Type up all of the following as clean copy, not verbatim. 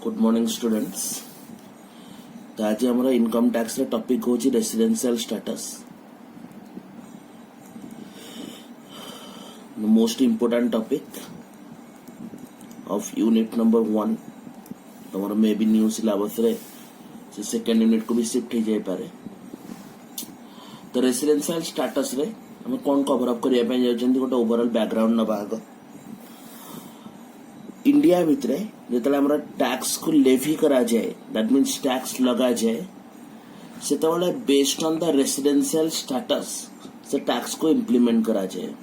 Good morning students. तो आज हमारा इनकम टैक्स रे टॉपिक होची residential status. The most important topic of unit number 1। तुम्हारा मे बी न्यू सिलेबस रे से सेकंड यूनिट को भी शिफ्ट हो जाय पारे। तो रेसिडेंशियल स्टेटस रे हम कोन कवर अप करिया पे जाउछंती गोटे ओवरऑल बैकग्राउंड नबा आगो। इंडिया भितरे जेतले हमरा टैक्स को लेवी करा जाए, दैट मीन्स टैक्स लगा जाए, सेतबेले based on the residential status से टैक्स को इम्प्लीमेंट करा जाए।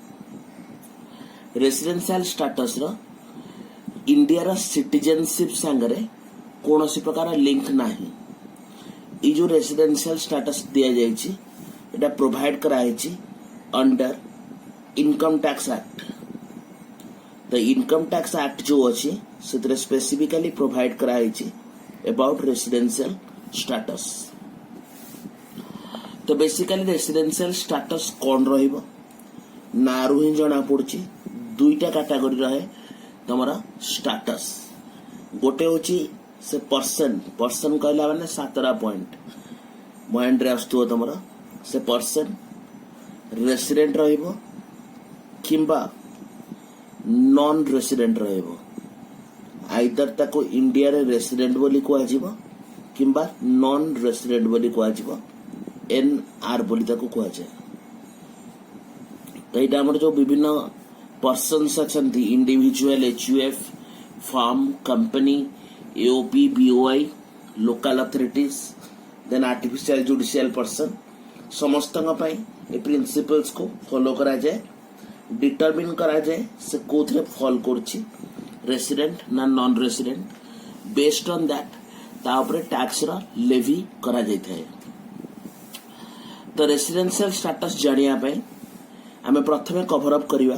रेसिडेंशियल स्टेटस रो इंडिया रा सिटीजनशिप संगरे कोनोसी प्रकार लिंक नाही। ई जो रेसिडेंशियल स्टेटस दिया जायछि एटा प्रोवाइड करायछि under income tax act. The income tax act जो अच्छी से स्पेसिफिकली प्रोवाइड कराई अबाउट रेसिडेंशियल स्टेटस। तो बेसिकली रेसिडेंशियल स्टेटस कौन रहिबो ना रु ही जना पड़ची। दुईटा कैटेगरी रहे तमरा स्टेटस। गोटे होची से पर्सन कहला माने 7टा पॉइंट माइंड रे आस्तु तमरा से पर्सन रेसिडेंट रहिबो किंबा नॉन रेसिडेंट रहिबो। आइदर ताको इंडिया रे रेसिडेंट बोली कुआ जिवो किंबा नॉन रेसिडेंट बोली कुआ जिवो, एनआर बोली ताको कुआ जाय। तो एटा हमर जो विभिन्न पर्सन्स अछंती individual, HUF, firm, company, AOP, BOI, local authorities, then artificial judicial person, समस्तंग पई ए प्रिंसिपल्स को फॉलो करा जाए, डिटरमिन करा जाए से कोथरे फॉल करछि रेसिडेंट ना non resident. Based on that ता ऊपर टैक्स रा लेवी करा जाय थाए। तो रेसिडेंशियल स्टेटस जानिया पे हमें प्रथमे कवर अप करिवा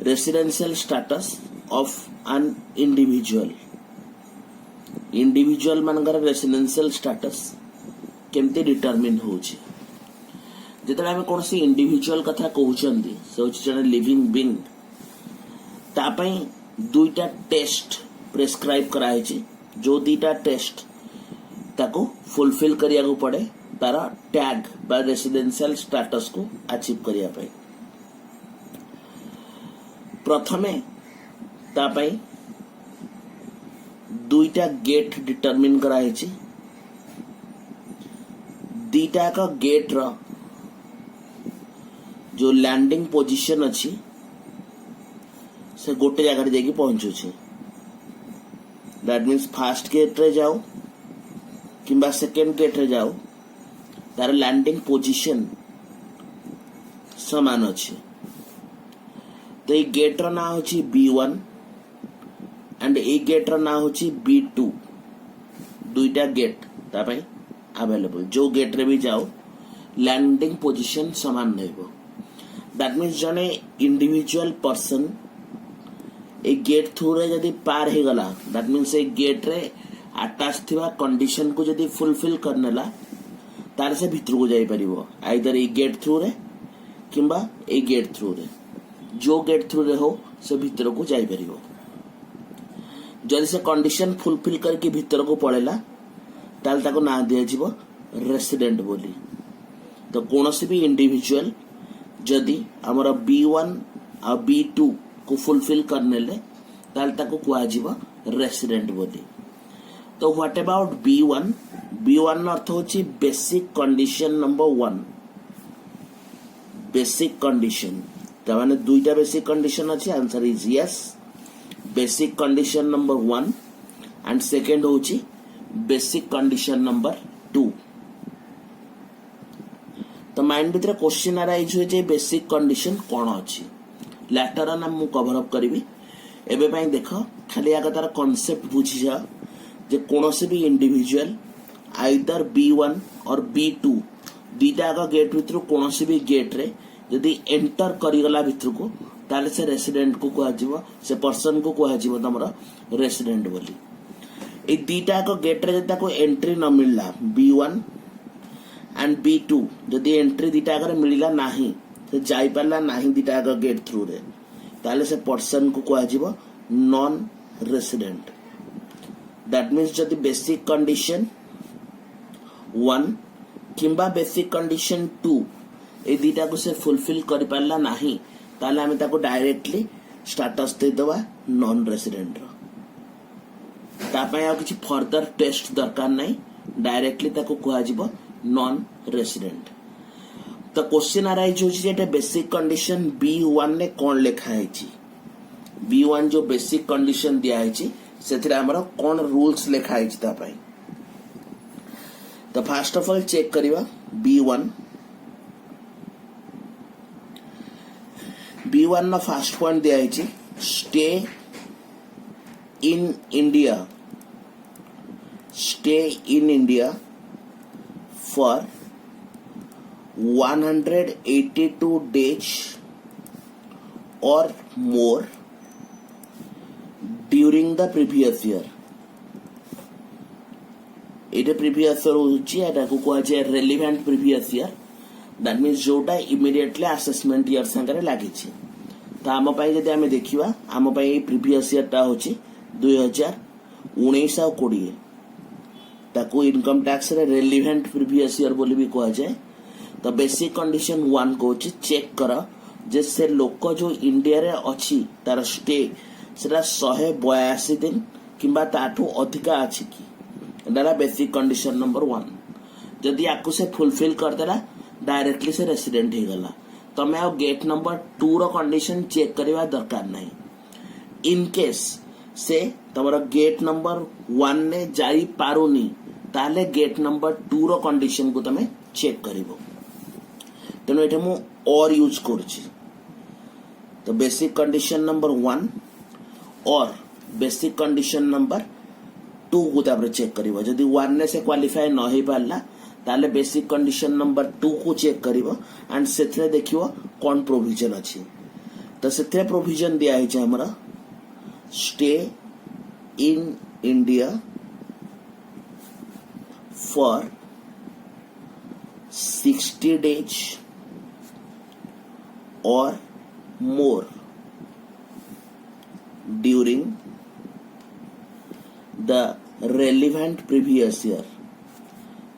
residential status of an individual मानकर रेसिडेंशियल स्टेटस केमते डिटरमिन होछि। जेतले हमें कौन सी इंडिविजुअल कथा कहउचंदी से होछि जने लिविंग बीइंग, ता पई दुईटा टेस्ट प्रेस्क्राइब कराय छि। जो दुईटा टेस्ट ताको फुलफिल करिया को पड़े तारा टैग बा रेसिडेंशियल स्टेटस को अचीव करिया पई। प्रथमे ता पई दुईटा गेट डिटरमिन कराय छि। दुईटा का गेट रा जो लैंडिंग पोजीशन अच्छी से गोटे जगह जाके पहुंचु छी। दैट मीन्स फर्स्ट गेट रे जाओ किंबा सेकेंड गेट रे जाओ, तार लैंडिंग पोजीशन समान अच्छी। तो ये गेट रा ना होची B1 एंड ए गेट रा ना होची B2। दुईटा गेट ता पई अवेलेबल। जो गेट रे भी जाओ लैंडिंग पोजीशन समान रहबो। दैट मीन्स जने इंडिविजुअल पर्सन ए गेट थ्रू रे जदि पार हे गला, दैट मीन्स ए गेट रे अटैच थिबा कंडीशन को जदि फुलफिल करनेला तार से भितर को जाई परिबो। आइदर ए गेट थ्रू रे किंबा ए गेट थ्रू रे, जो गेट थ्रू रे हो से भितर को जाई परिबो। जदि से कंडीशन फुलफिल करके भितर को पळेला ताल ताको ना दिया जिवो रेसिडेंट बोली। तो कोनोसी भी इंडिविजुअल जदि हमारा B1 और B2 को फुलफिल करने ले ताल ताको कुआ जीवा रेसिडेंट बोली। तो व्हाट अबाउट B1? B1 अर्थ होची basic condition number 1। Basic condition त माने दुईटा बेसिक कंडीशन अछि। Answer is yes. Basic condition number 1 and second होची बेसिक कंडीशन नंबर 2। तो माइंड भीतर क्वेश्चन अराइज हुए जे बेसिक कंडीशन कौन अच्छी। लैटर ना मु कवर अप करी। एबे पई देखो खाली आगे तार कांसेप्ट बुझी जा जे कोनोसी भी इंडिविजुअल आइदर B1 और B2 दीटा आगे गेट भीतर कोनोसी भी गेट रे यदि एंटर करी गला भीतर को ताले से रेसिडेंट को कुआ जीवो, से पर्सन को कुआ जीवो तमरा रेसिडेंट बोली। ए दीटा आगे गेट रे जदा को एंट्री न मिलला B1 एंड B2 जदि एंट्री दीटा अगर मिलला नाही से जाई पाला नाही दीटा अगर गेट थ्रू रे ताले से पर्सन को कुआ जीवो नॉन रेसिडेंट। दैट मीन्स जदि बेसिक कंडीशन 1 किंबा बेसिक कंडीशन 2 ए दीटा को से फुलफिल कर पारला नाही ताले हमें ताको डायरेक्टली स्टेटस दे दवा नॉन रेसिडेंट रो तापाय आ किछि फर्दर टेस्ट दरकार नाही डायरेक्टली ताको कुहा जिवो नॉन रेसिडेंट। तो क्वेश्चन अराइज होछि जेटा बेसिक कंडीशन B1 ने कोन लिखा है छी B1 जो बेसिक कंडीशन दिया है छी सेथिरा हमर कोन रूल्स लिखा है छी तापाय। तो फर्स्ट ऑफ ऑल चेक करिवा B1 ना फर्स्ट पॉइंट दिया है छी stay in India for 182 days or more during the previous year। एटा प्रीवियस ईयर होची एटा को कोआ जे relevant previous year that means जोटा इमीडिएटली असेसमेंट ईयर संगे लागि छी। तो आम पाई जदि आमे देखिबा आम पाई प्रीवियस ईयर टा होची 2019 और 20 ताको इनकम टैक्स रे रेलेवेंट प्रीवियस ईयर बोली भी कोआ जाए। तो बेसिक कंडीशन 1 को चेक कर जे से लोक जो इंडिया रे अछि तार स्टे सेटा 182 दिन किंबा ताठू अधिका अछि कि एटा बेसिक कंडीशन नंबर 1। जदि आकु से फुलफिल कर देला डायरेक्टली से रेसिडेंट हे गला तमे आ गेट नंबर 2 रो कंडीशन चेक करबा दरकार नाही। इन केस से तमरा गेट नंबर 1 ने जाई पारुनी ताले गेट नंबर 2 रो कंडीशन को तमे चेक करिवो। तेणु ये मु और यूज करुछि। तो बेसिक कंडीशन नंबर 1 और बेसिक कंडीशन नंबर 2 को तापर चेक करिवो। जदि 1 ने से क्वालिफाई न हे पारला ताले बेसिक कंडीशन नंबर 2 को चेक करिवो एंड सेथरे देखिवो कोन प्रोविजन अछि। तो सेथरे प्रोविजन दिया है हमरा stay in India for 60 days or more during the relevant previous year।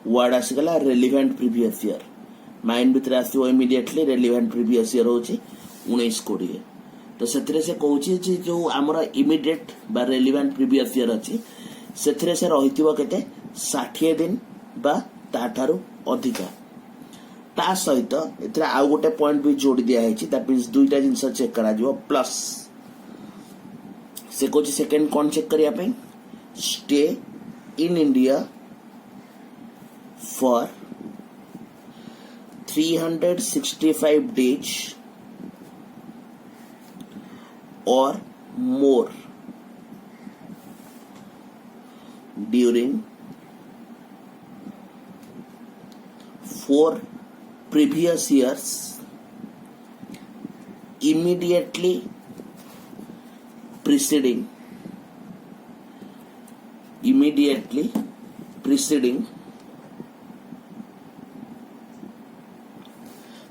Word आसीगला relevant previous year माइंड भीतर आसीबो इमीडिएटली relevant previous year होची 19-20। तो सेथरे से कहूची जे जो हमरा इमीडिएट बा relevant previous year अछि सेथरे से रहितिबो केते 60 दिन बा ताठारु अधिका। ता सहित एथरा आउ गोटे पॉइंट भी जोड़ दिया है दैट मींस दुईटा जिंस चेक करा जिवो प्लस से कोची सेकंड कोन चेक करिया पे stay in India for 365 days or more during 4 previous years immediately preceding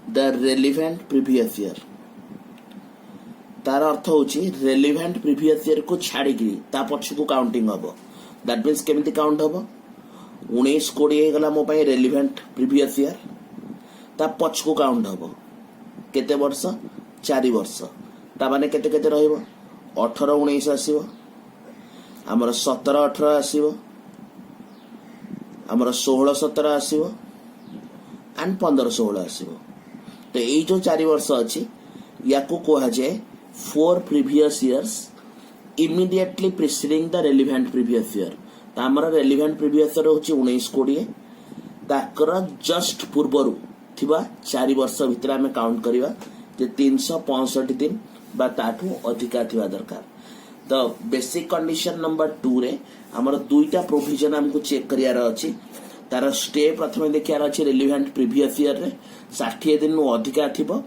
the relevant previous year। तार अर्थ होची रेलेवेंट प्रीवियस ईयर को छाड़ी ता पछ को काउंटिंग हबो। दैट मींस केमिति काउंट हबो 19-20 हे गला मो पाई रेलेवेंट प्रीवियस ईयर ता पछ को काउंट हबो केते वर्ष 4 वर्ष ता माने केते केते रहइबो 18-19 आसीबो हमर 17-18 आसीबो हमर 16-17 आसीबो एंड 15-16 आसीबो। तो एई जो 4 वर्ष अछि याको कोहा जाय 4 previous years immediately preceding the relevant previous year। तो हमर relevant previous year होची 19-20 ताकर जस्ट पूर्वरु थिबा 4 वर्ष भितर हमें काउंट करिवा जे 365 दिन बा ताठू अधिका थिबा दरकार। तो बेसिक कंडीशन नंबर 2 रे हमर दुईटा प्रोविजन हमको चेक करियार अछि। तार स्टे प्रथमे देखियार अछि रेलेवेंट प्रीवियस ईयर रे 60 दिन नु अधिका थिबो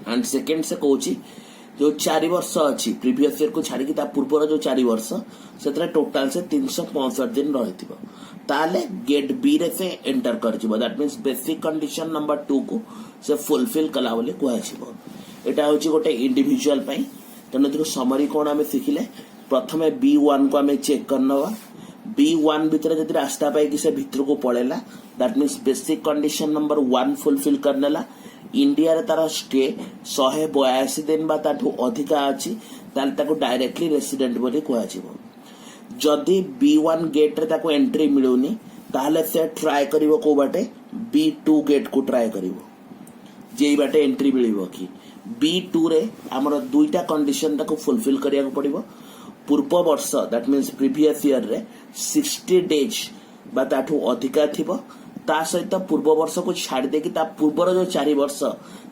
एंड सेकंड से कहूची जो 4 वर्ष अछि प्रीवियस ईयर को छाड़ी ता पूर्वर जो 4 वर्ष सेतरा टोटल से 365 दिन रहिथिबो ताले गेट बी रे से एंटर कर जिवो। That means basic condition number 2 को से फुलफिल कला बोले कुआ छिवो। एटा होची गोटे इंडिविजुअल पई। तने समरी कोन हमें सिखिले प्रथमे B1 को हमें चेक करनवा B1 भितर जदि रास्ता पाई से भितर को पड़ेला that means basic condition number 1 fulfil करनेला इंडिया रे तार स्टे 182 दिन बा ताठू अधिका अछि ताल ताको डायरेक्टली रेसिडेंट बोली कहआ जिवो जदि B1 गेट रे ताको एंट्री मिलुनी ताहले से ट्राई करिवो को बाटे B2 गेट को ट्राई करिवो जेई बाटे एंट्री मिलिवो कि B2 रे हमर दुईटा कंडीशन ताको फुलफिल करिया को पड़िवो पूर्व वर्ष दैट मीन्स प्रीवियस ईयर रे 60 डेज बा ताठू अधिका थिबो ता सहित पूर्व वर्ष को छाड़ दे कि ता पूर्वर जो 4 वर्ष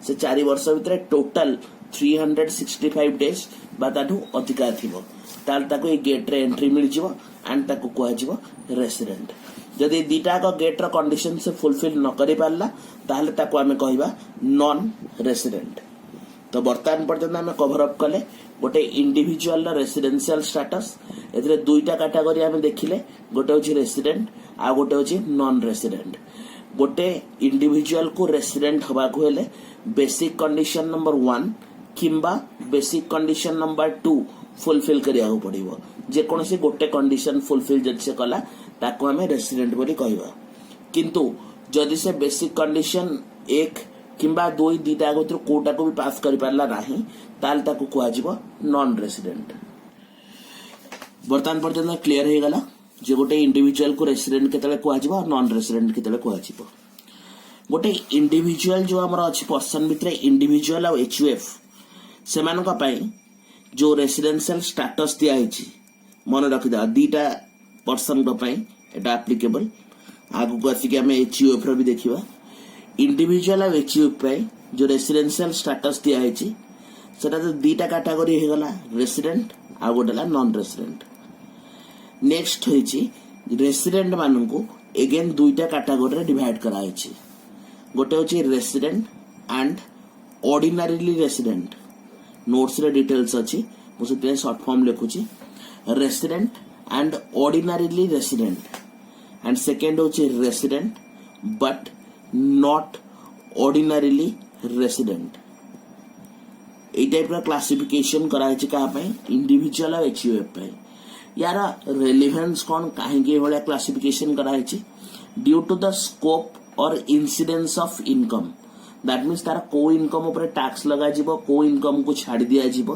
से 4 वर्ष भितर टोटल 365 डेज बा ताठू अधिका थिबो ताल ताको ए गेट रे एंट्री मिल जिवो एंड ताको कहआ जिवो रेसिडेंट जदि दीटा का गेट रो कंडीशन से फुलफिल न करि पारला ताहले ताको हमें कहबा नॉन रेसिडेंट। तो वर्तमान पर्यंत आम कभर अप कले गोटे इंडिविजुअल रेसिडेंशियल स्टेटस एथिरे दुईटा कैटेगरी आम देखिले गोटे होची रेसिडेंट आ गोटे होची नॉन रेसिडेंट। गोटे इंडिविजुअल को रेसिडेंट हवा को हेले बेसिक कंडीशन नंबर 1 किंबा बेसिक कंडीशन नंबर 2 फुलफिल करिया को पड़िबो जे कोनोसी गोटे कंडीशन फुलफिल जदि से कला ताको हमें रेसिडेंट बोली कहबा किंतु जदि से बेसिक कंडीशन 1 किंबा 2 दीटा गोत्र कोटा को भी पास करि पारला नाही ताल ताको कहआ जिवो नॉन रेसिडेंट। वर्तमान पर्यंत क्लियर हे गला जे गोटे इंडिविजुअल को रेसिडेंट केतले कहआ जिवो नॉन रेसिडेंट केतले कहआ जिवो। गोटे इंडिविजुअल जो हमर अछि पर्सन भितरे इंडिविजुअल आ एचयूएफ सेमान का पई जो रेसिडेंशियल स्टेटस दिया है मन रखिदा दीटा पर्सन को पई एटा एप्लीकेबल आगु को आसी के हमें एचयूएफ रो भी देखिबा इंडिविजुअल और एचयूएफ पे जो रेसिडेंशियल स्टेटस दिया है सेटा तो दीटा कैटेगरी हे गला रेसिडेंट आ गोटेला नॉन रेसिडेंट। नेक्स्ट होईची रेसिडेंट मानन को अगेन दुईटा कैटेगरी रे डिवाइड करा है गोटे होची resident and ordinarily resident notes रे डिटेल्स अछि मु से शॉर्ट फॉर्म लिखुची resident and ordinarily resident and second होची resident but not ordinarily resident. ए टाइप रा क्लासिफिकेशन कराई छि का पे इंडिविजुअल और एचयूएफ पे यार रेलेवेंस कोन काहे के वाला क्लासिफिकेशन कराई छि ड्यू टू द स्कोप और incidence of income that means तार को इनकम ऊपर टैक्स लगा जिवो को इनकम को छाड़ दिया जिवो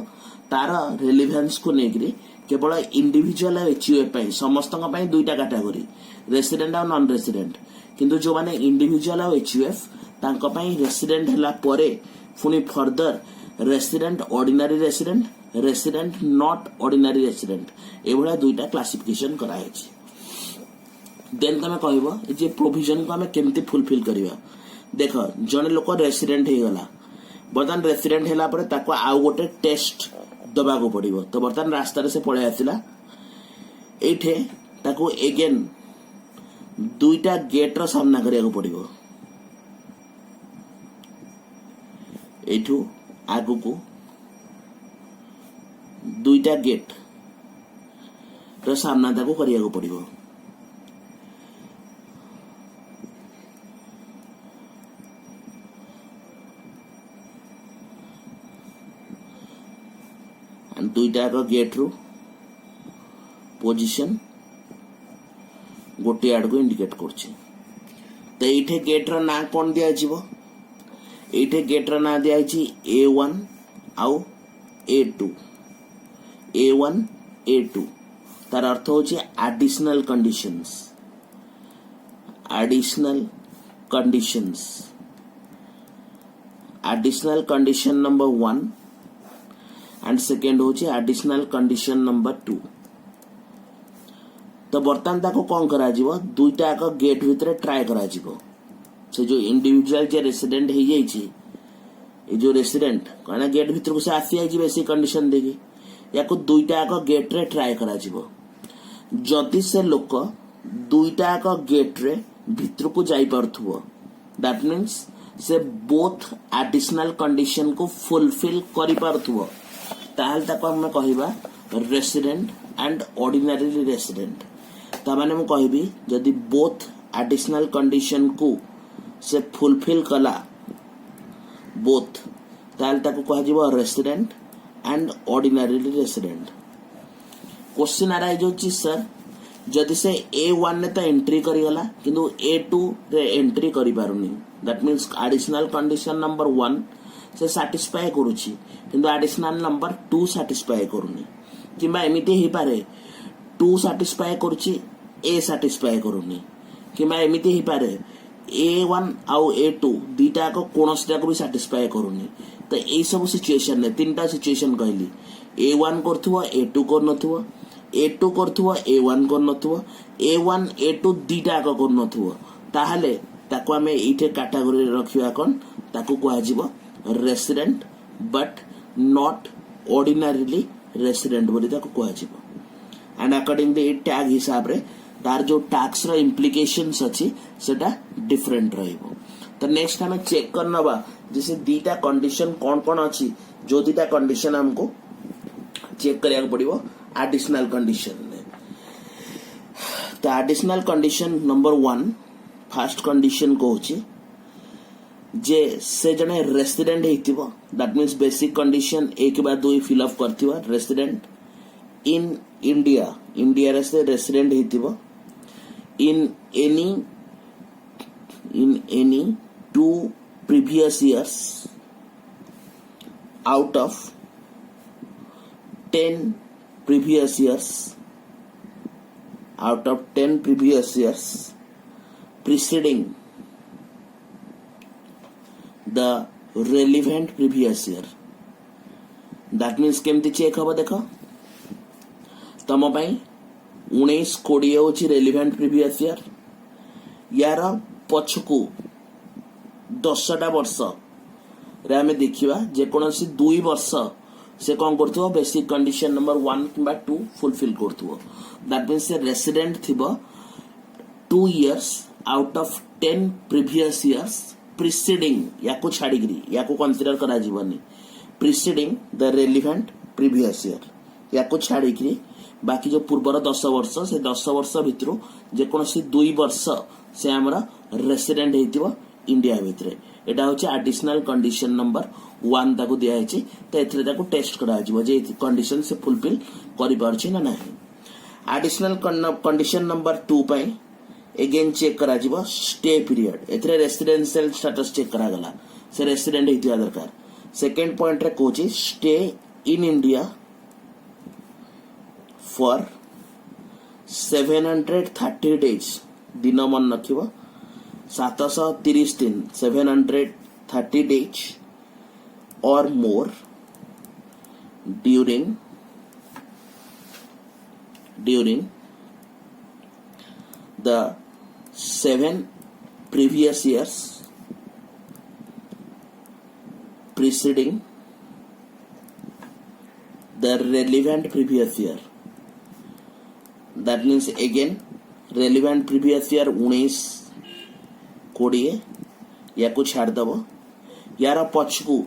तार रेलेवेंस को नेगरी केवल इंडिविजुअल और एचयूएफ पे समस्त का दुईटा कैटेगरी रेसिडेंट और नॉन रेसिडेंट किंतु जो माने इंडिविजुअल और एचयूएफ तांको पई रेसिडेंट हला परे फुनी further resident ordinary resident resident not ordinary resident एभला दुईटा क्लासिफिकेशन करा है। देन तमे कहबो जे प्रोविजन को हमें केमती फुलफिल करिवा देख जने लोक रेसिडेंट हे गला बर्तमान रेसिडेंट हैला परे ताको आउ गोटे टेस्ट दबा को पड़िबो तो बर्तमान रास्ता रे से पळे आसिला एठे ताको अगेन दुईटा गेट रो सामना करिया को पड़िबो एठू आगु को दुईटा गेट रो सामना ताको करिया को पड़िबो दुईटा गेट रू पोजिशन गोटे आड़ को इंडिकेट करछि तो एठे गेट रो ना कोन दिया जिवो एठे गेट रो ना दिया छि A1 आउ A2 A1 A2 तार अर्थ होछि additional condition number 1 and second होची एडिशनल कंडीशन नंबर 2 तो बर्तमान ताको कौन करा जीवो दुईटा का गेट भितर ट्राई करा जीवो से जो इंडिविजुअल जे रेसिडेंट हे जाई छी ए जो रेसिडेंट कना गेट भितर को से आसी आइ बेसी कंडीशन देगी या को दुईटा का गेट रे ट्राई करा जीवो जति से लोक दुईटा का गेट रे भितर को जाई परथुवो दैट मींस से बोथ एडिशनल कंडीशन को फुलफिल करि परथुवो ताल ताको हम कहबा रेसिडेंट एंड ऑर्डिनरी रेसिडेंट ता माने हम कहबी जदि बोथ एडिशनल कंडीशन को से फुलफिल कला बोथ ताल ताको कह जिवो जदि से A1 ने तो एंट्री करिगला किंतु A2 रे एंट्री करि पारुनी that means additional condition number 1 से सैटिस्फाई करूची किंतु एडिशनल नंबर 2 सैटिस्फाई करूनी किबा एमिति हे पारे 2 सैटिस्फाई करूची A सैटिस्फाई करूनी किबा एमिति हे पारे A1 आउ A2 दीटा को कोनसटा को भी सैटिस्फाई करूनी तो ए सब सिचुएशन ने तीनटा सिचुएशन कहली A1 करथुवा A2 कर नथुवा A2 करथुवा A1 कर नथुवा A1 A2 दीटा को कर नथुवा ताहाले ताको हमें एठे कैटेगरी रे रखिया कोन ताको कोहा जिवो resident but not ordinarily resident बोली ताको कोहा जिवो एंड अकॉर्डिंग टू टैग हिसाब रे तार जो टैक्स रो इम्प्लिकेशंस अछि सेटा डिफरेंट रहइबो तो नेक्स्ट हमें चेक करनबा जैसे दीटा कंडीशन कौन कौन अच्छी जो दीटा कंडीशन हमको चेक करिया पड़िबो एडिशनल कंडीशन में तो additional condition number 1 first condition को होची जे से जने रेसिडेंट हेतिबो दैट मींस बेसिक कंडीशन 1 बा 2 फिल अप करथिबो रेसिडेंट इन इंडिया रे से रेसिडेंट हेतिबो in any 2 previous years out of 10 previous years preceding the relevant previous year that means केमती चेक हबो देखो तम पई 19-20 होची relevant previous year यार पछकू 10टा वर्ष रे आमे देखिबा जे कोनोसी 2 वर्ष से कौन करथुवा बेसिक कंडीशन नंबर 1 किबा 2 फुलफिल करथुवा दैट मींस से रेसिडेंट थिबो 2 years out of 10 previous years preceding याको छाडीगरी याको कंसीडर करा जीवनी preceding the relevant previous year याको छाडीगरी बाकी जो पूर्वर 10 वर्ष से 10 वर्ष भितरो जे कोनोसी 2 वर्ष से हमरा रेसिडेंट हेतिबो इंडिया भितरे एटा होची एडिशनल कंडीशन नंबर 1 ताको दिया हेची त एथरे ताको टेस्ट करा जिवो जे कंडीशन से फुलफिल करि परछि ना नाही एडिशनल कंडीशन नंबर 2 पई अगेन चेक करा जिवो स्टे पीरियड एथरे रेसिडेंशियल स्टेटस चेक करा गला से रेसिडेंट हेतिया दरकार सेकंड पॉइंट रे कोची stay in India for 730 days दिन मन नखिबो 730 दिन 730 days or more during the 7 previous years preceding the relevant previous year that means again relevant previous year 19-20 या को छाड़ दबो यार पछकू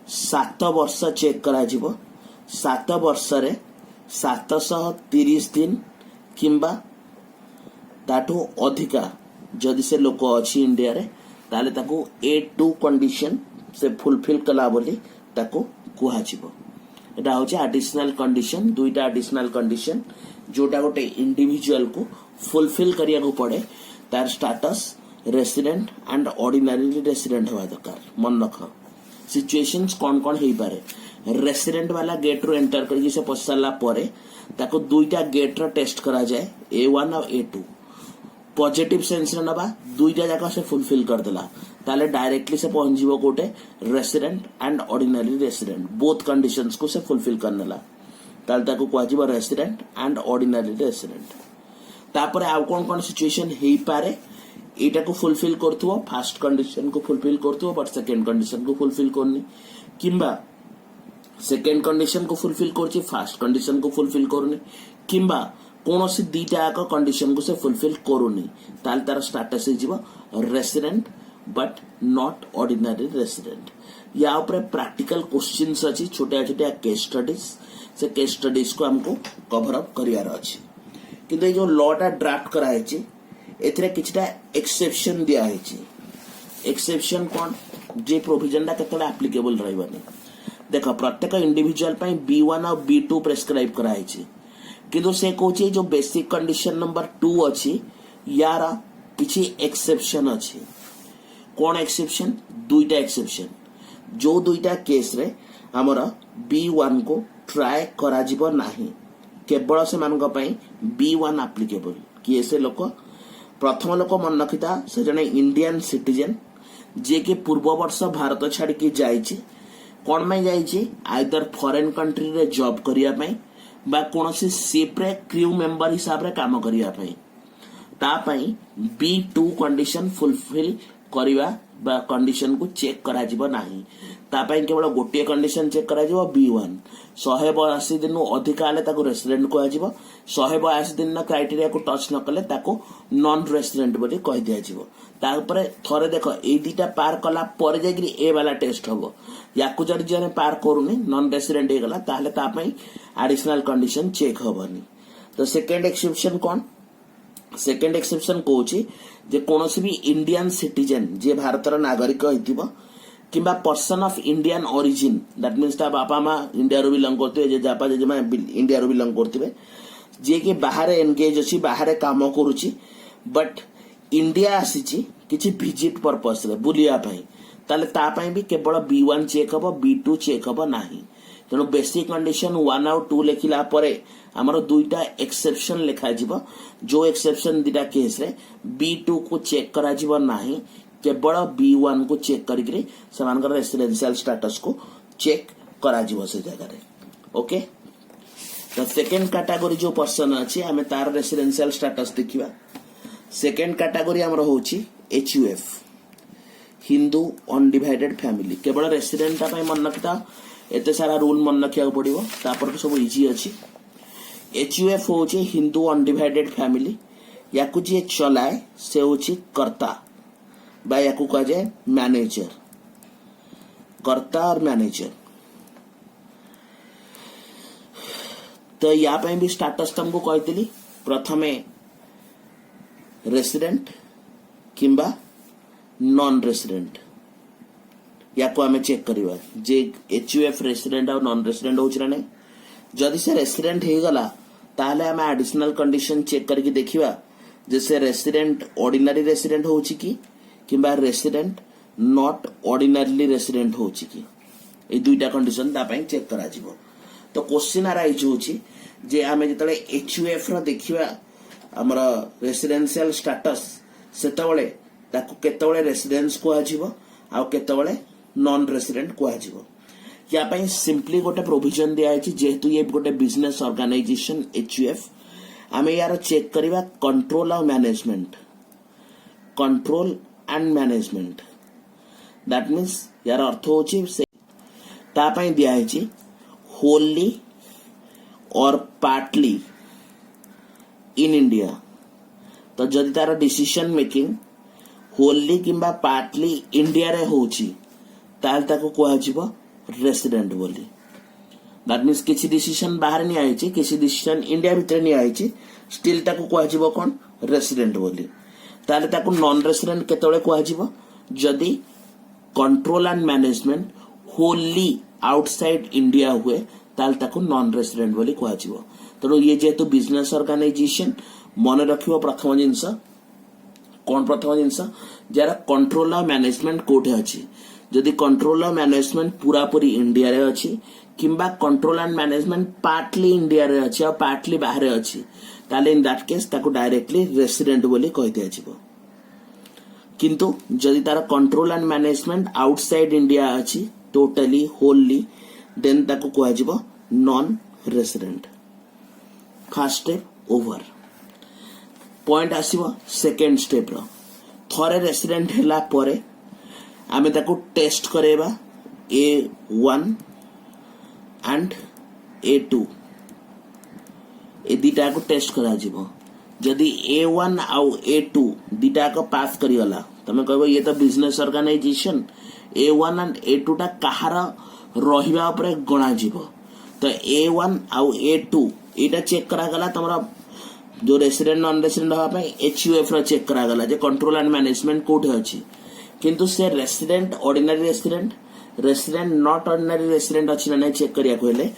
7 वर्ष चेक करा जिवो 7 वर्ष रे 730 दिन किंबा ताठो अधिका जदि से लोक अछि इंडिया रे ताले ताको A2 कंडीशन से फुलफिल कला बोली ताको कुहा जिवो एटा होचे एडिशनल कंडीशन दुईटा एडिशनल कंडीशन जोटा गोटे इंडिविजुअल को फुलफिल करिया को पड़े तार status resident and ordinary resident होवा दरकार मन रख सिचुएशंस कौन कौन हे पारे रेसिडेंट वाला गेट रो एंटर करके से पसला परे ताको दुईटा गेट रो टेस्ट करा जाए A1 और A2 पॉजिटिव सेंस रे नबा दुईटा जाका से फुलफिल कर देला ताले डायरेक्टली से पहुंच जीवो कोटे resident and ordinary resident both conditions को से फुलफिल करनेला ताले ताको कोआ जीवो रेसिडेंट एंड ऑर्डिनरी रेसिडेंट तापर आ कोन सिचुएशन हे पारे एटा को फुलफिल करथुवा फर्स्ट कंडीशन को फुलफिल करथुवा बट सेकंड कंडीशन को फुलफिल करनी किंबा सेकंड कंडीशन को फुलफिल करछि फर्स्ट कंडीशन को फुलफिल करनी किंबा कोनोसी दीटा का कंडीशन को से फुलफिल करूनी ताल तार स्टेटस हे जिवो resident but not ordinary resident या ऊपर प्रैक्टिकल क्वेश्चंस अछि छोटा छोटा केस स्टडीज से केस स्टडीज को हमको कवर अप करियार अछि किंतु जो लॉटा ड्राफ्ट कराय छी एथरे किछटा एक्सेप्शन दिया है छी एक्सेप्शन कोन जे प्रोविजन दा केतला एप्लीकेबल रहबनी देखो प्रत्येक इंडिविजुअल पई B1 और B2 प्रेस्क्राइब कराय छी किंतु से कहूँ जो बेसिक कंडीशन नंबर 2 अच्छी यार किसी एक्सेप्शन अच्छी कौन एक्सेप्शन दुईटा एक्सेप्शन जो दुईटा केस रे हमर B1 को ट्राए करा जिवो नाही केवल से मानक पई B1 एप्लीकेबल किए से लोक प्रथम लोक मन रखिता से जने इंडियन सिटीजन जे के पूर्व वर्ष भारत छाड़ के जाइए कौन में जाइए आइदर फॉरेन कंट्री रे जॉब करिया पई बा कोनोसी शिप रे क्रू मेंबर हिसाब रे काम करिया पई ता पई B2 कंडीशन फुलफिल करिवा बा कंडीशन को चेक करा जिवो नाही ता पई केवल गोटे कंडीशन चेक करा जिवो B1 182 दिन अधिक आले ताको रेसिडेंट कह जिवो 182 दिन क्राइटेरिया को टच न कले ताको नॉन रेसिडेंट बोली कह दिया जिवो ता ऊपर थरे देखो ए दीटा पार कला पर जागिरी ए वाला टेस्ट हबो याकु जदी जने पार करूनी नॉन रेसिडेंट हे गला ताले ता पई एडिशनल कंडीशन चेक हबनी तो सेकंड एक्सेप्शन कौन सेकेंड एक्सेप्शन कहूँ जे कौनसी भी इंडियन सिटीजन जे भारतर नागरिक होइतिबो किंबा person of Indian origin that means ता बापा माँ इंडिया रो बिलोंग करते जे जापा जे माँ इंडिया रो बिलोंग करते जे कि बाहर एंगेज अच्छी बाहर काम करुची बट इंडिया आसी किसी विजिट पर्पस रे बुलिया पई ताले ता पई भी केवल B1 चेक हबो B2 चेक हबो नाही तेणु बेसिक कंडीशन 1 और 2 लिखिला परे हमर दुईटा एक्सेप्शन लिखा जिवो जो एक्सेप्शन दीटा केस रे B2 को चेक करा जिवो नाही केवल B1 को चेक करिकरी समानकर रेसिडेंशियल स्टेटस को चेक करा जिवो से जगह रे ओके तो सेकंड कैटेगरी जो पर्सन अछि हमें तार रेसिडेंशियल स्टेटस देखिबा सेकंड कैटेगरी हमर होची HUF हिंदू अनडिवाइडेड फैमिली केवल रेसिडेंट पई मन रखता एते सारा रूल मन रखिया पड़िबो तापर सब इजी अछि HUF होची हिंदू अनडिवाइडेड फैमिली याकु जे चलाए से होची कर्ता बा याकु कह जाए मैनेजर कर्ता और मैनेजर तो या पे भी स्टेटस तुमको कहती प्रथमे रेसिडेंट किंबा नॉन रेसिडेंट याकु आमे चेक करिवा जे HUF रेसिडेंट और नॉन रेसिडेंट होची ना नहीं जदि से रेसिडेंट हे गला ताले आमे एडिशनल कंडीशन चेक करके देखिवा जैसे रेसिडेंट ऑर्डिनरी रेसिडेंट होची की किंबा रेसिडेंट नॉट ऑर्डिनरली रेसिडेंट होची की ए दुईटा कंडीशन ता पई चेक करा जिवो तो क्वेश्चन आराइज होची जे आमे जतले HUF रो देखिवा हमर रेसिडेंशियल स्टेटस सेतबळे ताको केतबळे रेसिडेंस को आजिवो आ केतबळे नॉन रेसिडेंट को आजिवो या पई सिंपली गोटे प्रोविजन दिया है जेहेतु ये गोटे बिजनेस ऑर्गेनाइजेशन HUF आमे यार चेक करिवा कंट्रोल और management control and management that means यार अर्थ होची से ता पई दिया है होली और पार्टली इन इंडिया तो जदि तार डिसीजन मेकिंग होली किंबा पार्टली इंडिया रे होची ताल ताको कोहा जिवो रेसिडेंट बोली दैट मीन्स किसी डिसीजन बाहर नहीं आई किसी डिसीजन इंडिया भीतर नहीं आई स्टिल ताको कोहा जिवो कोन रेसिडेंट बोली ताले ताको नॉन रेसिडेंट केतळे कोहा जिवो जदि कंट्रोल एंड मैनेजमेंट होली आउटसाइड इंडिया हुए ताल ताको नॉन रेसिडेंट बोली कोहा जिवो तो ये जेहेतु बिजनेस ऑर्गेनाइजेशन मन रखिबो प्रथम जिंस कौन प्रथम जिंस जरा कंट्रोल और मैनेजमेंट कोठे अछि जदि कंट्रोल और मैनेजमेंट पूरा पूरी इंडिया रे अछि किंबा control and management partly India रे अछि और पार्टली बाहर अछि ताले इन दैट केस ताको डायरेक्टली रेसिडेंट बोली कहि दिया जिवो किंतु जदि तार control and management outside India अछि टोटली होली देन ताको कहि जिवो non resident first step over point आसीबो सेकंड स्टेप रो थरे रेसिडेंट हैला परे आमे ताको टेस्ट करेबा A1 एंड A2 ए दीटा को टेस्ट करा जिवो जदि A1 आउ A2 दीटा को पास करी गला तमे कहबो ये तो business organisation A1 and A2 टा कहार रहिबा ऊपर गणा जिवो तो A1 आउ A2 एटा चेक करा गला तमरा जो रेसिडेंट नॉन रेसिडेंट हवा पे HUF रो चेक करा गला जे कंट्रोल एंड मैनेजमेंट कोठे अछि किंतु से resident ordinary resident not ordinary resident अछि ना चेक करिया कहले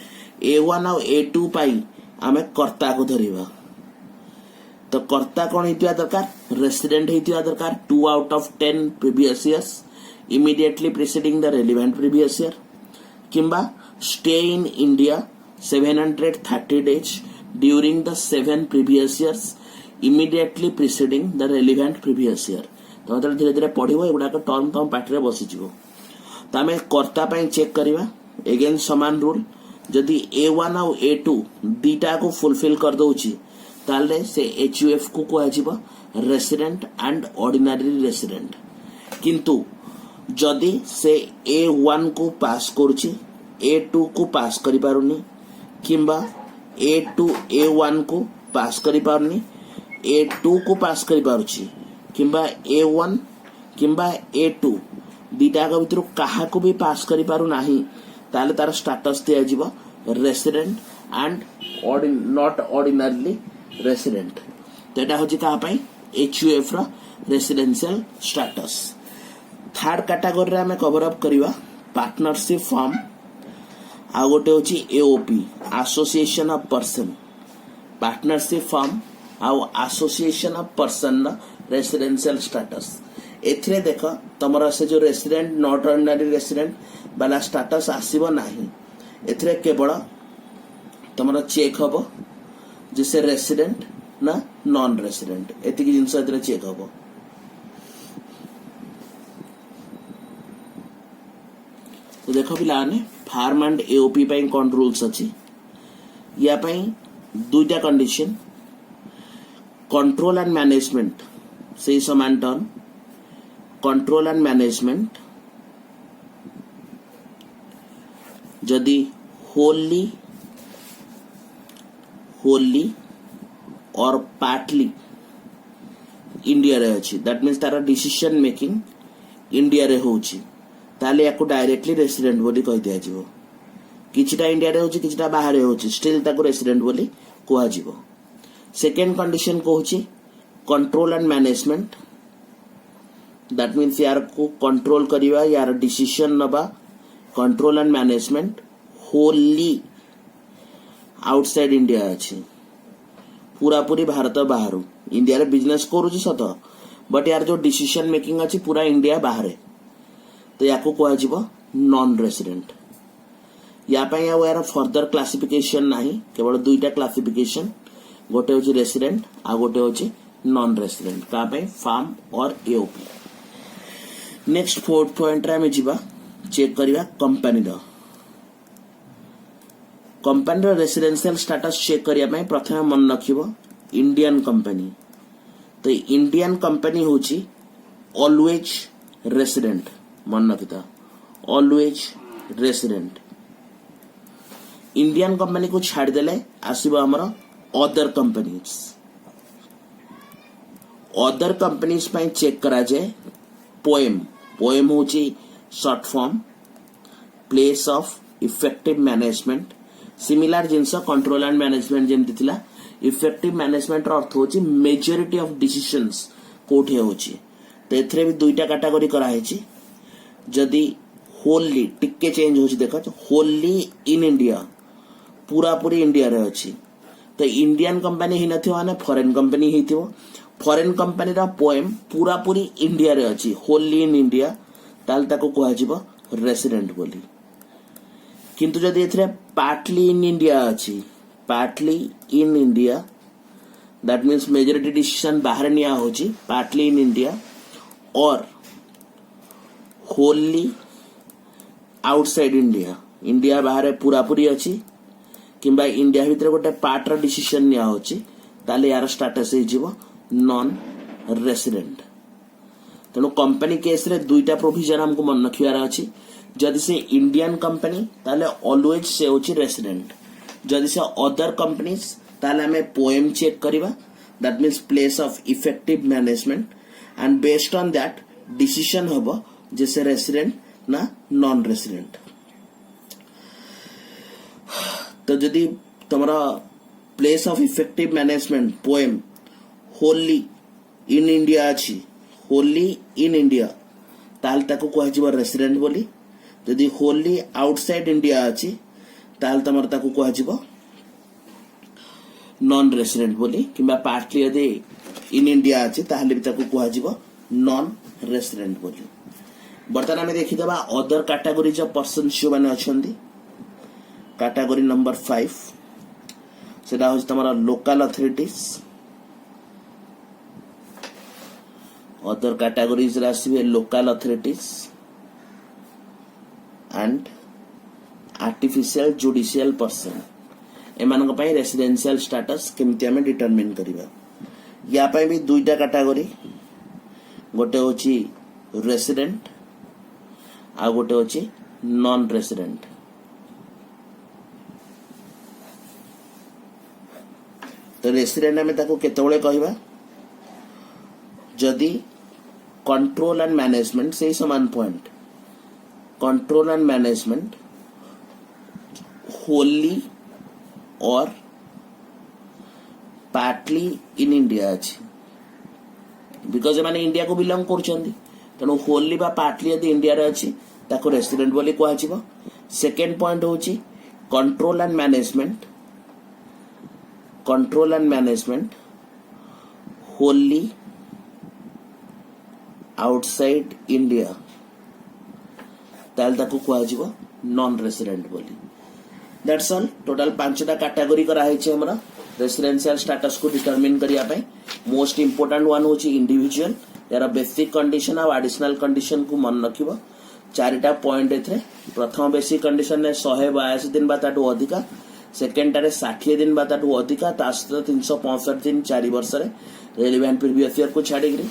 A1 और A2 पाई आमे कर्ता को धरिबा तो कर्ता कौन हेतिया दरकार रेसिडेंट हेतिया दरकार 2 out of 10 previous years immediately preceding the relevant previous year किंबा stay in India 730 days during the 7 previous years immediately preceding the relevant previous year तो मतलब धीरे धीरे पढ़िबो एगुडा के टर्म तम पाठ रे बसि जिवो त हमें कर्ता पय चेक करिवा अगेन समान रूल जदि A1 और A2 दीटा को फुलफिल कर दोची ताले से HUF को कोआ जिवो रेसिडेंट एंड ऑर्डिनरी रेसिडेंट किंतु जदि से A1 को पास करुची A2 को पास करि पारुनी किंबा A2 A1 को पास करि पारुनी A2 को पास करि पारुची किंबा A1 किंबा A2 दीटा का भितर काहा को भी पास करि पारु नाही ताले तार स्टेटस दिया जिवो resident and not ordinarily resident तो एटा होची का पई HUF रो रेसिडेंशियल स्टेटस थर्ड कैटेगरी रे हमें कवर अप करिवा पार्टनरशिप फर्म आ गोटे होची AOP association of person partnership firm आ association of person residential status एथरे देख तमरा से जो रेसिडेंट नॉट ऑर्डिनरी रेसिडेंट वाला स्टेटस आसीबो नाही एथरे केवल तमरा चेक हबो जिसे रेसिडेंट ना नॉन रेसिडेंट एतिकी जिंस एथरे चेक हबो तो देखो पिलाने फार्म एंड AOP ପାଇଁ कौन रूल्स अछि या ପାଇଁ दुईटा कंडीशन कंट्रोल एंड मैनेजमेंट से समान टर्म कंट्रोल एंड मैनेजमेंट जदि होली और पार्टली इंडिया रे अछि that means Tara decision making India रे होछि ताले याको डायरेक्टली रेसिडेंट बोली कहि दिया जिवो किछटा इंडिया रे होछि किछटा बाहर होछि स्टिल ताको रेसिडेंट बोली कोहा जिवो सेकंड कंडीशन को होछि control and management that means यार को कंट्रोल करिवा यार डिसीजन नबा कंट्रोल एंड मैनेजमेंट होली आउटसाइड इंडिया अछि पूरा पूरी भारत बाहर इंडिया रे बिजनेस करूछि सत बट यार जो डिसीजन मेकिंग अछि पूरा इंडिया बाहर तो या को जीवो नॉन रेसिडेंट या पई यार फर्दर क्लासिफिकेशन नाही केवल दुईटा क्लासिफिकेशन गोटे होची रेसिडेंट आ गोटे होची नॉन रेसिडेंट का पई फार्म और AOP नेक्स्ट फोर्थ पॉइंट रे हम जीवा चेक करिवा कंपनी रो रेसिडेंशियल स्टेटस चेक करिया पई प्रथम मन रखिबो इंडियन कंपनी तो इंडियन कंपनी होची ऑलवेज रेसिडेंट मन रखिता ऑलवेज रेसिडेंट इंडियन कंपनी को छाड़ देले आसीबो हमरो अदर कंपनीज पई चेक करा जाए पोएम होची short form place of effective management similar जिंस कंट्रोल एंड मैनेजमेंट जेमति थिला इफेक्टिव मैनेजमेंट रो अर्थ होची मेजॉरिटी ऑफ डिसीजंस कोठे होची तो एथरे भी दुईटा कैटेगरी करा हेची जदि होली टिके चेंज होची देखा होली इन इंडिया पूरा पूरी इंडिया रे अछि तो इंडियन कंपनी ही नथियो माने फॉरेन कंपनी हिथियो फॉरेन कंपनी रा पोएम पूरा पूरी इंडिया रे अछि होली इन इंडिया ताल ताको कोहा जिवो रेसिडेंट बोली किंतु जदि एथरे पार्टली इन इंडिया अछि partly in India that means majority decision बाहर निया होची पार्टली इन इंडिया और होली आउटसाइड इंडिया इंडिया बाहर पूरा पूरी अछि किंबा इंडिया भीतर गोटे पार्ट रा डिसीजन निया होची ताले यार स्टेटस हे जीवो नॉन रेसिडेंट तेणु कंपनी केस रे दुईटा प्रोविजन हमको मन रखियार अछि जदि से इंडियन कंपनी ताले ऑलवेज से होची रेसिडेंट जदि से अदर कंपनीज ताले हमें पोएम चेक करिवा that means place of effective management and based on that decision हबो जैसे रेसिडेंट ना नॉन रेसिडेंट तो जदि तमरा place of effective management POEM होली इन इंडिया अछि होली इन इंडिया ताल ताको कोहा जिवो रेसिडेंट बोली जदि होली आउटसाइड इंडिया अछि ताल तमर ताको कोहा जिवो नॉन रेसिडेंट बोली किंबा पार्टली यदि इन इंडिया अच्छे ताहले भी ताको कुहाजिबो नॉन रेसिडेंट बोली। बर्तमान आम देखीदबा अदर कैटेगरीज ऑफ पर्सन्स जो माने अछंदी। कैटेगरी नंबर 5 सेटा होछि तमरा लोकल अथॉरिटीज। अदर कैटेगरीज रे आसीबे local authorities and artificial judicial person. एमानक पई रेसिडेंशियल स्टेटस केमति हमें डिटरमिन करिबा। या पई भी दुईटा कैटेगरी, गोटे होछि रेसिडेंट आ गोटे होछि नॉन रेसिडेंट। तो रेसिडेंट हमें ताको केतेबेले कहबा जदि कंट्रोल एंड मैनेजमेंट से समान point control and management Holi और पार्टली इन इंडिया अच्छे बिकज मैंने इंडिया को बिलोंग कर तेणु होली बा पार्टली यदि इंडिया रे अच्छी ताको रेसिडेंट बोली कह। सेकेंड पॉइंट होची कंट्रोल एंड मैनेजमेंट होली आउटसाइड इंडिया ताल ताको कह नॉन रेसिडेंट बोली। That's all. टोटल 5टा कैटेगरी करा है हमरा रेसिडेंशियल स्टेटस को डिटरमिन करिया पे। मोस्ट इंपोर्टेंट वन होची इंडिविजुअल, यार बेसिक कंडीशन और एडिशनल कंडीशन को मन रखिबो। 4टा पॉइंट एथरे। प्रथम बेसिक कंडीशन ने 182 दिन बा ताटू अधिका, सेकेंड टारे 60 दिन बा ताटू अधिका, तास्त 365 दिन 4 वर्ष रे रेलेवेंट प्रीवियस ईयर को छाडिग्री।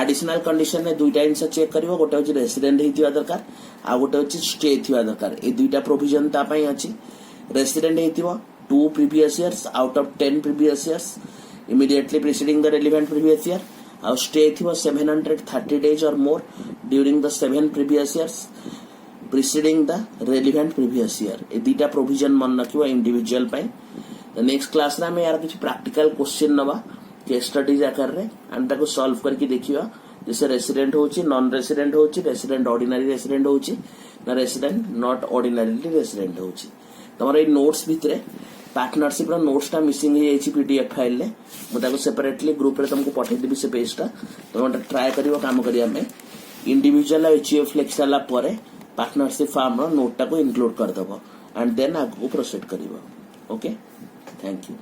एडिशनल कंडीशन ने दुईटा जिनस चेक करिवो, गोटे होची रेसिडेंट हेतिवा दरकार आ गोटे होची स्टे थिवा दरकार। ए दुईटा प्रोविजन ता पई अछि। रेसिडेंट हेतिवा 2 previous years out of 10 previous years immediately preceding the relevant previous year, और stay थिवा 730 days or more during the 7 previous years preceding the relevant previous year। ए दुईटा प्रोविजन मन रखिबो इंडिविजुअल पई। नेक्स्ट क्लास रे हम यार कुछ प्रैक्टिकल क्वेश्चन नबा case studies आकार रे एंड ताको सॉल्व करके देखिबा। जैसे रेसिडेंट होची, नॉन रेसिडेंट होची, रेसिडेंट ऑर्डिनरी रेसिडेंट होची ना रेसिडेंट नॉट ऑर्डिनरीली रेसिडेंट होची। तमरा ए नोट्स भितरे पार्टनरशिप रो नोट्स टा मिसिंग हे एची पीडीएफ फाइल ले मु ताको सेपरेटली ग्रुप रे तुमको पठै देबी से पेज टा। तुम ट्राई करिवो काम करिया में इंडिविजुअल एचईएफ लेक्सला परे पार्टनरशिप फॉर्म रो नोट टा को इंक्लूड कर दबो एंड देन आगु प्रोसीड करिवो। Okay, thank you.